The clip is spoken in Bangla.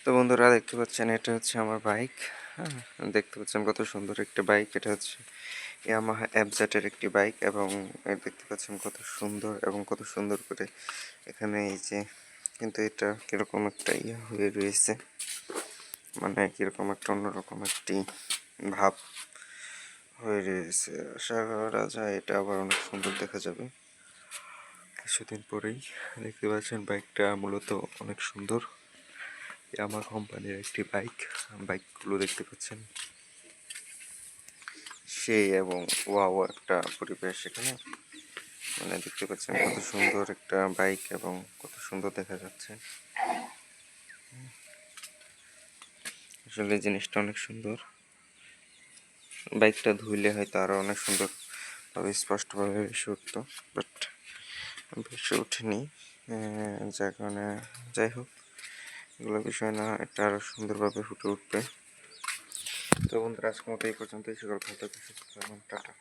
তো বন্ধুরা দেখতে পাচ্ছেন এটা হচ্ছে আমার বাইক। হ্যাঁ, দেখতে পাচ্ছেন কত সুন্দর একটা বাইক। এটা হচ্ছে ইয়ামাহা এফজেড একটি বাইক এবং দেখতে পাচ্ছেন কত সুন্দর এবং কত সুন্দর করে এখানে এই যে, কিন্তু এটা কিরকম একটা ইয়ে হয়ে রয়েছে, মানে কিরকম একটা অন্যরকম একটি ভাব হয়ে রয়েছে। আশা করা যায় এটা আবার অনেক সুন্দর দেখা যাবে কিছুদিন পরেই। দেখতে পাচ্ছেন বাইকটা মূলত অনেক সুন্দর, আমার কোম্পানির একটি বাইকগুলো দেখতে পাচ্ছেন সেই, এবং ওয়াও একটা পরিবেশ এখানে, মানে দেখতে পাচ্ছেন কত সুন্দর একটা বাইক এবং কত সুন্দর দেখা যাচ্ছে। আসলে জিনিসটা অনেক সুন্দর, বাইকটা ধুইলে হয়তো আরো অনেক সুন্দর ভাবে স্পষ্টভাবে ভেসে উঠতো, বাট ভেসে ওঠেনি, যার কারণে যাই হোক এগুলো বিষয় না, এটা আরো সুন্দরভাবে ফুটে উঠবে। তো বন্ধুরা আজকের মতো এই পর্যন্তই। সকল ভালো থাকবেন, সুস্থ থাকবেন, টাটা।